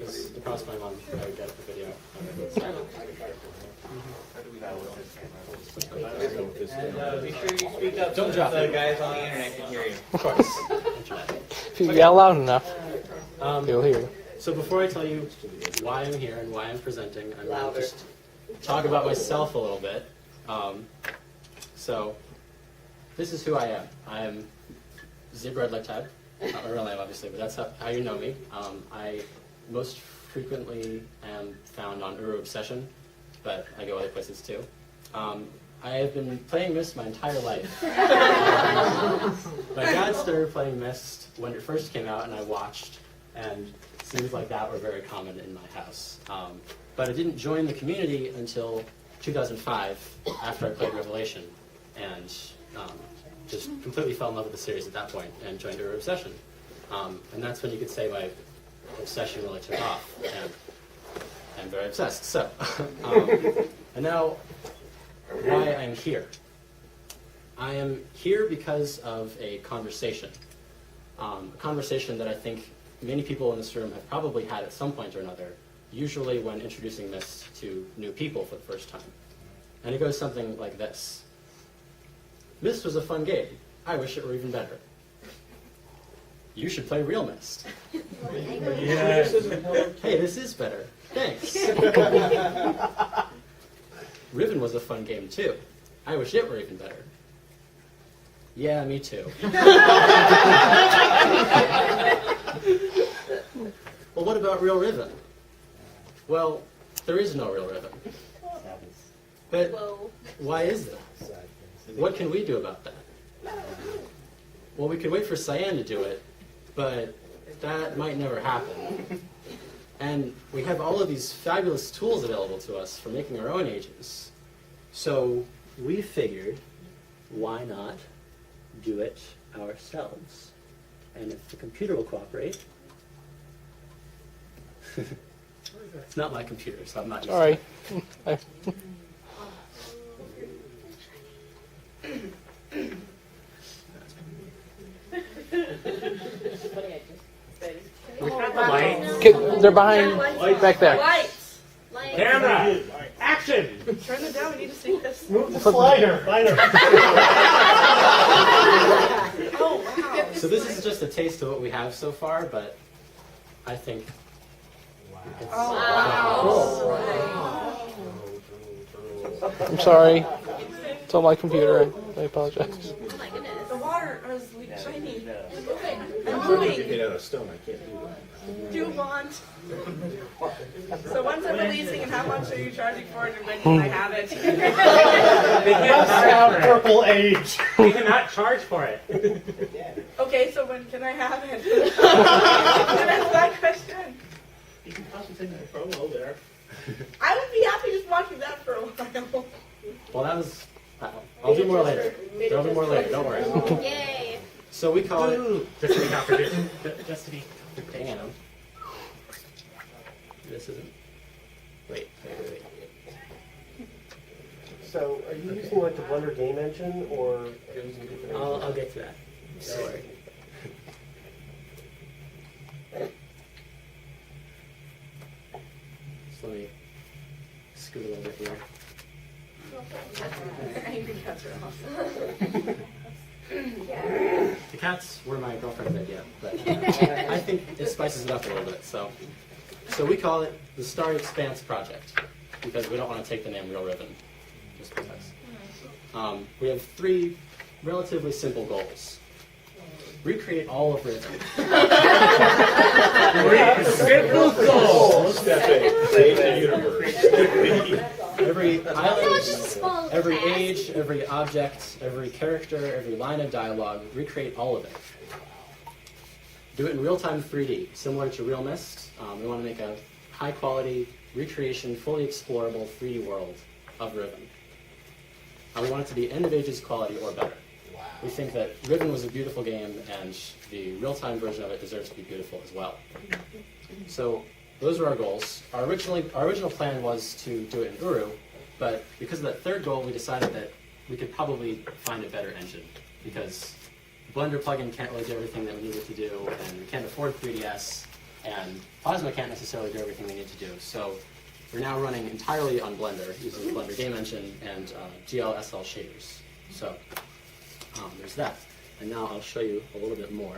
because it cost my mom to get the video. And be sure you speak up Don't so drop the it. guys on the internet can hear you. Of course. If you yell loud enough, they'll hear you. So before I tell you why I'm here and why I'm presenting, I'm going to just talk about myself a little bit. So this is who I am. I am Zebra Lectad. Not my real name, obviously, but that's how you know me. I most frequently am found on Uru Obsession, but I go other places too. I have been playing Myst my entire life. My dad started playing Myst when it first came out, and I watched, and scenes like that were very common in my house. But I didn't join the community until 2005, after I played Revelation, and just completely fell in love with the series at that point, and joined Uru Obsession. And that's when you could say my obsession really took off, and I'm very obsessed. So, and now, why I'm here. I am here because of a conversation that I think many people in this room have probably had at some point or another, usually when introducing Myst to new people for the first time. And it goes something like this. Myst was a fun game. I wish it were even better. You should play real Myst. Yes. Hey, this is better. Thanks. Riven was a fun game too. I wish it were even better. Yeah, me too. Well, what about real Riven? Well, there is no real Riven. But why is that? What can we do about that? Well, we could wait for Cyan to do it, but that might never happen. And we have all of these fabulous tools available to us for making our own agents. So we figured, why not do it ourselves? And if the computer will cooperate... It's not my computer, so I'm not using Sorry. it. They're behind, back there. Lights. Camera! Action! Turn it down. We need to see this. Move the slider! Oh, wow. So this is just a taste of what we have so far, but I think it's I'm sorry. It's on my computer. I apologize. Oh my goodness. The water is shiny. I'm You're moving. made out of stone, I can't do that. Do you want? So when's it releasing and how much are you charging for it and when can I have it? Purple age! You cannot charge for it. Okay, so when can I have it? That's my question. You can possibly take a promo there. I would be happy just watching that for a while. well, that was. I'll do more later. There'll be more later. Don't worry. Yay. So we call it. Just to be comprehensive. Just to be. Damn. This isn't. Wait. So, are you using like the Blender game engine, or are you using different? I'll get to that. Don't worry. So let me scoot a little bit here. Angry cats are awesome. The cats were my girlfriend's idea, but I think it spices it up a little bit. So we call it the Starry Expanse project because we don't want to take the name Real Riven, just because. We have 3 relatively simple goals. Recreate all of Riven. Simple goals! Save the universe. Every island, every age, every object, every character, every line of dialogue, recreate all of it. Do it in real-time 3D, similar to Real Myst. We want to make a high-quality recreation, fully explorable 3D world of Riven. We want it to be end of ages quality or better. We think that Riven was a beautiful game, and the real-time version of it deserves to be beautiful as well. So those are our goals. Our original plan was to do it in Uru, but because of that third goal, we decided that we could probably find a better engine, because Blender plugin can't really do everything that we need it to do, and we can't afford 3DS, and Plasma can't necessarily do everything they need to do. So we're now running entirely on Blender, using the Blender game engine and GLSL shaders. So there's that. And now I'll show you a little bit more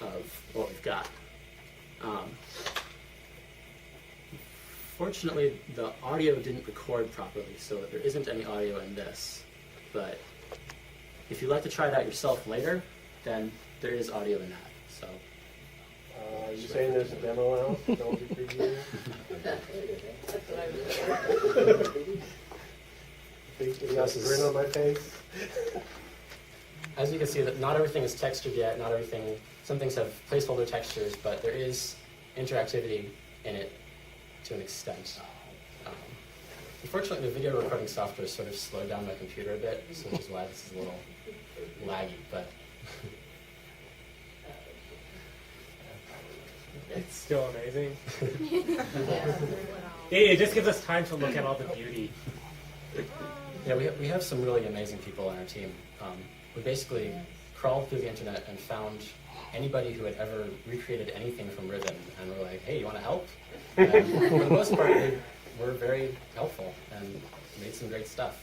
of what we've got. Fortunately, the audio didn't record properly, so there isn't any audio in this. But if you'd like to try it out yourself later, then there is audio in that. So. Are you saying there's a demo out? Don't be preview? That's what I was You got a grin on my face? As you can see, that not everything is textured yet. Not everything. Some things have placeholder textures, but there is interactivity in it to an extent. Unfortunately, the video recording software sort of slowed down my computer a bit, so which is why this is a little laggy. But It's still amazing. It just gives us time to look at all the beauty. yeah, we have some really amazing people on our team. We basically crawled through the internet and found anybody who had ever recreated anything from Ribbon, and we're like, hey, you want to help? And for the most part, they were very helpful and made some great stuff.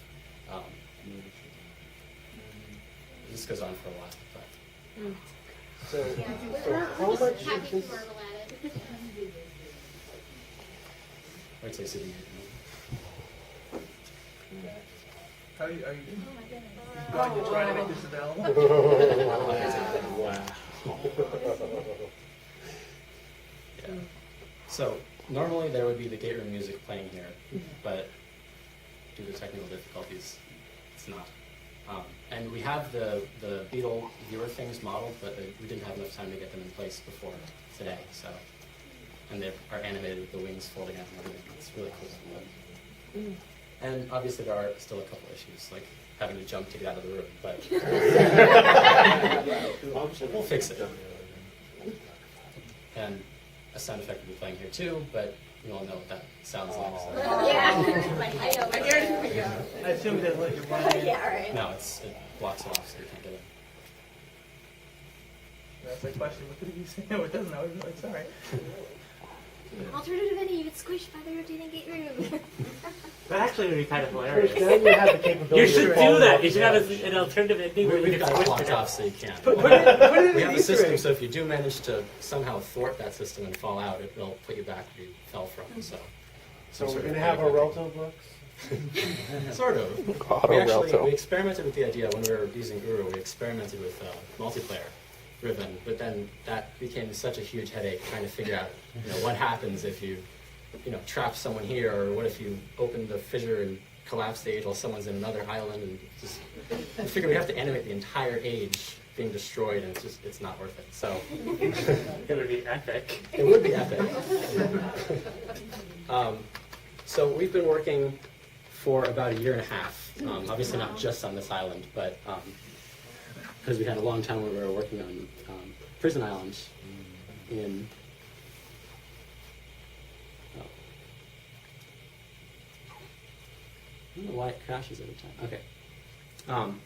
This goes on for a while. But. So how much is Happy this? marble added. Wait till you see the video. Are you going to try to make this available? Wow. Yeah. So normally there would be the gate room music playing here, but due to technical difficulties, it's not. And we have the Beetle viewer things modeled, but we didn't have enough time to get them in place before today. So, and they are animated with the wings folding out and everything. It's really cool. And obviously there are still a couple issues, like having to jump to get out of the room, but we'll fix it. And a sound effect will be playing here too, but you all know what that sounds like. So. Yeah. I hear it. Yeah. I assume they let you run in. Yeah, right. No, it blocks it off so you can't get it. That's the question. What did you say? No, it doesn't. I was like, sorry. Alternative ending, you get squished by the rotating gate room. That actually would be kind of Now hilarious. you have the capability. You should of do that. all You should have an alternative ending where you We've can got it switch blocked it off off. so you can't. Put it in We an have a Easter system, egg. so if you do manage to somehow thwart that system and fall out, it will put you back where you fell from. So So some we're sort going of to have our bug. Relto books? Sort of. Auto We Relto. experimented with the idea when we were using Uru. We experimented with multiplayer Ribbon, but then that became such a huge headache trying to figure out, what happens if you, trap someone here, or what if you open the fissure and collapse the age while someone's in another island, and just we figure we have to animate the entire age being destroyed, and it's not worth it. So It would be epic. it would be epic. So we've been working for about a year and a half. Obviously not just on this island, but because we had a long time when we were working on Prison Island in. I don't know why it crashes every time. Okay.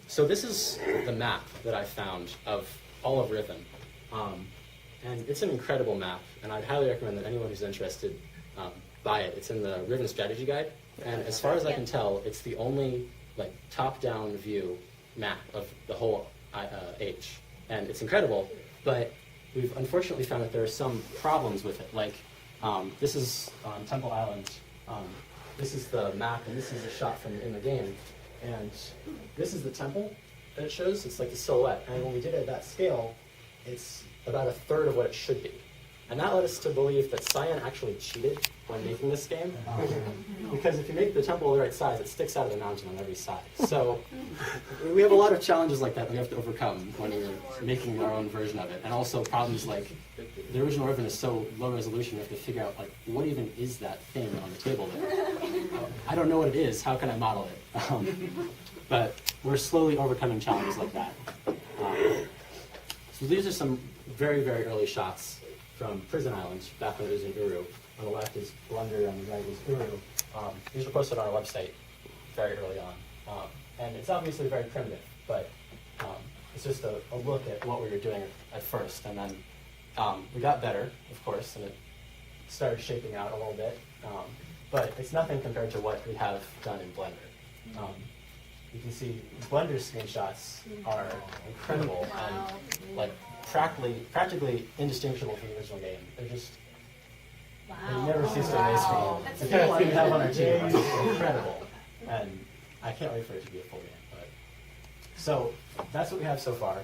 So this is the map that I found of all of Ribbon. And it's an incredible map, and I'd highly recommend that anyone who's interested buy it. It's in the Ribbon Strategy Guide, and as far as I can tell, it's the only top-down view map of the whole age. And it's incredible, but we've unfortunately found that there are some problems with it. Like, this is on Temple Island. This is the map, and this is a shot from in the game. And this is the temple that it shows. It's like the silhouette. And when we did it at that scale, it's about a third of what it should be. And that led us to believe that Cyan actually cheated when making this game. Because if you make the temple the right size, it sticks out of the mountain on every side. So we have a lot of challenges like that we have to overcome when we're making our own version of it. And also problems like the original Ribbon is so low resolution, we have to figure out what even is that thing on the table there. I don't know what it is. How can I model it? But we're slowly overcoming challenges like that. So these are some very, very early shots from Prison Island, back when it was in Uru. On the left is Blender, on the right is Uru. These were posted on our website very early on. And it's obviously very primitive, but it's just a look at what we were doing at first. And then We got better, of course, and it started shaping out a little bit. But it's nothing compared to what we have done in Blender. You can see Blender screenshots are incredible and like practically indistinguishable from the original game. They're just they never cease to amaze me. The people that we have on our team are just incredible, and I can't wait for it to be a full game. But so that's what we have so far.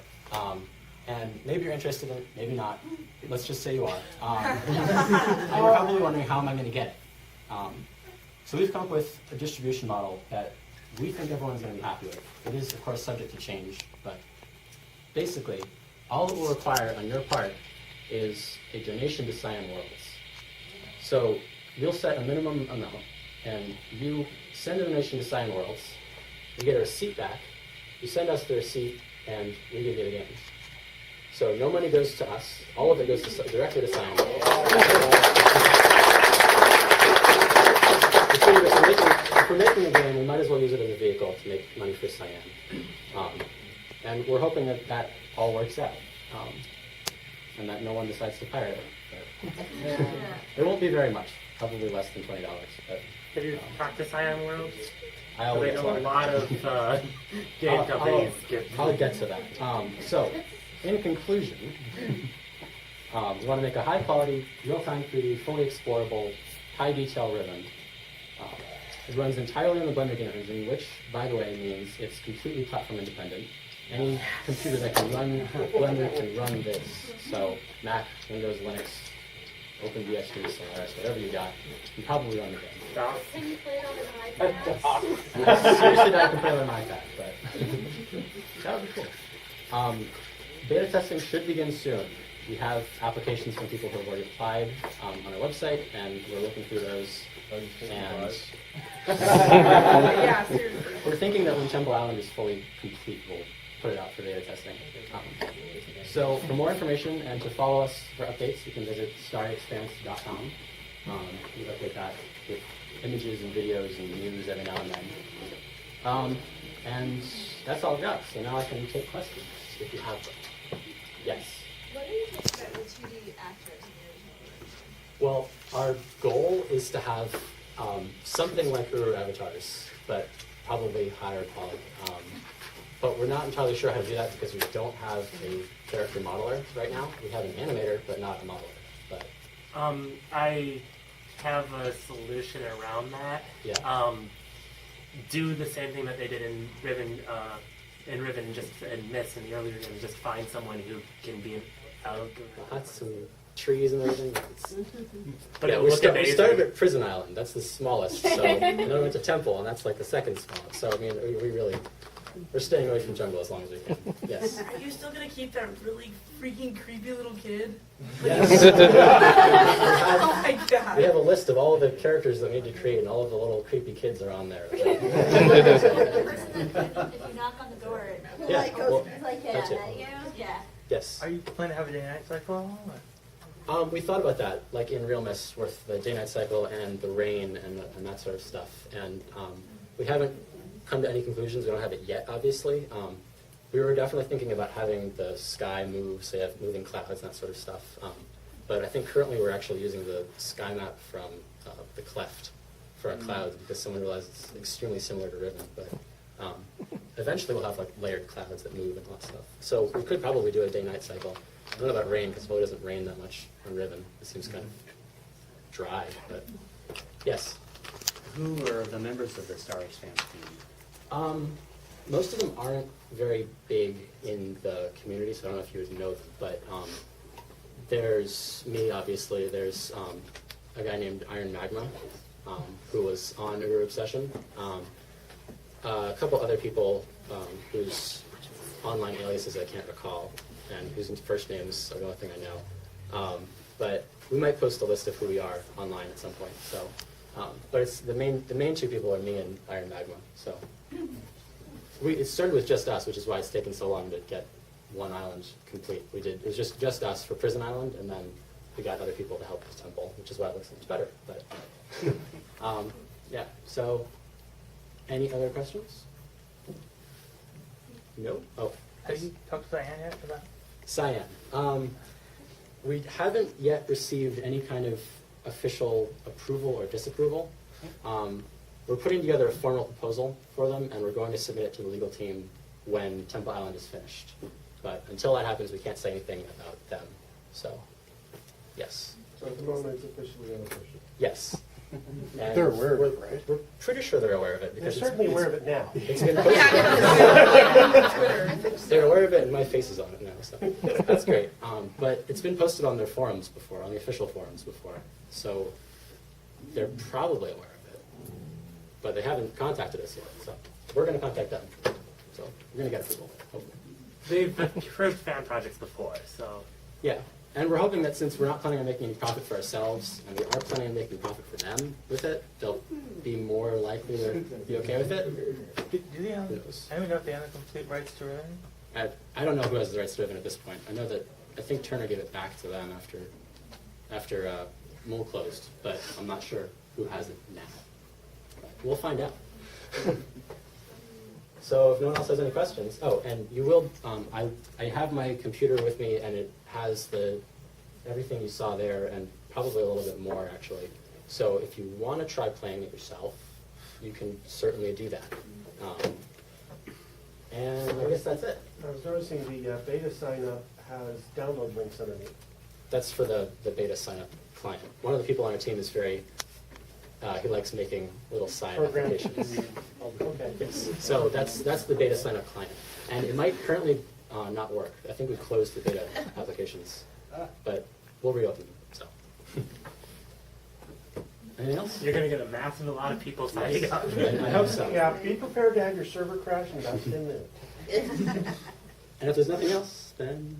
And maybe you're interested in it, maybe not. Let's just say you are. And you're probably wondering, how am I going to get it? So we've come up with a distribution model that we think everyone's going to be happy with. It is, of course, subject to change, but basically, all it will require on your part is a donation to Cyan Worlds. So you'll set a minimum amount, and you send a donation to Cyan Worlds, you get a receipt back, you send us the receipt, and we give you the game. So no money goes to us, all of it goes directly to Cyan Worlds. If we're making a game, we might as well use it as a vehicle to make money for Cyan. And we're hoping that that all works out, and that no one decides to pirate it. But it won't be very much, probably less than $20. But, Have you talked to Cyan World? I They always know a lot of game companies. I'll get to that. So, in conclusion, we want to make a high-quality, real-time 3D, fully explorable, high-detail ribbon. It runs entirely on the Blender game engine, which, by the way, means it's completely platform independent. Any computer that can run Blender can run this. So Mac, Windows, Linux, OpenBSD, Solaris, whatever you got, you can probably run the game. Can you play it on an iPad? I seriously doubt I can play it on my iPad, but that would be cool. Beta testing should begin soon. We have applications from people who have already applied on our website, and we're looking through those. And Yeah, seriously. we're thinking that when Temple Island is fully complete, we'll put it out for beta testing. So for more information and to follow us for updates, you can visit starryexpanse.com. We update that with images and videos and news every now and then. And that's all I've got. So now I can take questions if you have them. Yes? What do you think about the 2D actors in the original version? Well, our goal is to have something like Uru avatars, but probably higher quality. But we're not entirely sure how to do that because we don't have a character modeler right now. We have an animator, but not a modeler. But I have a solution around that. yeah, Do the same thing that they did in Ribbon, and Miss in the earlier game. Just find someone who can be out. that's some trees and everything. But Yeah, it we looked started amazing. at Prison Island. That's the smallest. So and then we went to Temple, and that's like the second smallest. So I mean, we're staying away from jungle as long as we can. Yes. Are you still gonna keep that really freaking creepy little kid? Yes. Oh my god. We have a list of all of the characters that we need to create, and all of the little creepy kids are on there. If you knock on the door, Yeah, well, like, that's it. yeah. Yes. Are you planning to have a day-night cycle? We thought about that, like in Real Miss, with the day-night cycle and the rain and that sort of stuff. And we haven't come to any conclusions. We don't have it yet, obviously. We were definitely thinking about having the sky move, so you have moving clouds and that sort of stuff. But I think currently we're actually using the sky map from the Cleft for our clouds because someone realized it's extremely similar to Ribbon. But eventually we'll have like layered clouds that move and all that stuff. So we could probably do a day-night cycle. I don't know about rain because it probably doesn't rain that much on Ribbon. It seems kind of dry, but yes. Who are the members of the Starry Expanse team? Most of them aren't very big in the community, so I don't know if you would know them, but there's me, obviously. There's a guy named Iron Magma, who was on Uru Obsession. A couple other people whose online aliases I can't recall, and whose first names are the only thing I know. But we might post a list of who we are online at some point. So, but it's the main two people are me and Iron Magma. So it started with just us, which is why it's taken so long to get one island complete. It was just us for Prison Island, and then we got other people to help with Temple, which is why it looks so much better. But yeah. So, any other questions? No. Oh. Have you talked to Diane yet about? Cyan. We haven't yet received any kind of official approval or disapproval. We're putting together a formal proposal for them, and we're going to submit it to the legal team when Temple Island is finished. But until that happens, we can't say anything about them. So, yes. So at the moment, it's officially unofficial. Yes. And They're aware of it, right? We're pretty sure they're aware of it. They're Because certainly aware of it now. It's been posted. They're aware of it, and my face is on it now, so that's great. But it's been posted on their forums before, on the official forums before, so they're probably aware of it. But they haven't contacted us yet, so we're going to contact them. So we're going to get approval, hopefully. They've approved fan projects before, so Yeah, and we're hoping that since we're not planning on making any profit for ourselves, and we are planning on making profit for them with it, they'll be more likely to be okay with it. Do they have, Who knows? I don't know if they have the complete rights to Riven. I don't know who has the rights to Riven at this point. I know that I think Turner gave it back to them after Mole closed, but I'm not sure who has it now. But we'll find out. So if no one else has any questions, oh, and you will. I have my computer with me, and it has everything you saw there, and probably a little bit more actually. So if you want to try playing it yourself, you can certainly do that. And I guess that's it. I was noticing the beta sign-up has download links underneath. That's for the beta sign-up client. One of the people on our team is very, he likes making little side Program. applications. Okay. Yes. So that's the beta sign-up client. And it might currently not work. I think we closed the beta applications, but we'll reopen them. So. Anything else? you're going to get a massive amount of people signing up. I hope so. Yeah, be prepared to have your server crash in about 10 minutes. And if there's nothing else, then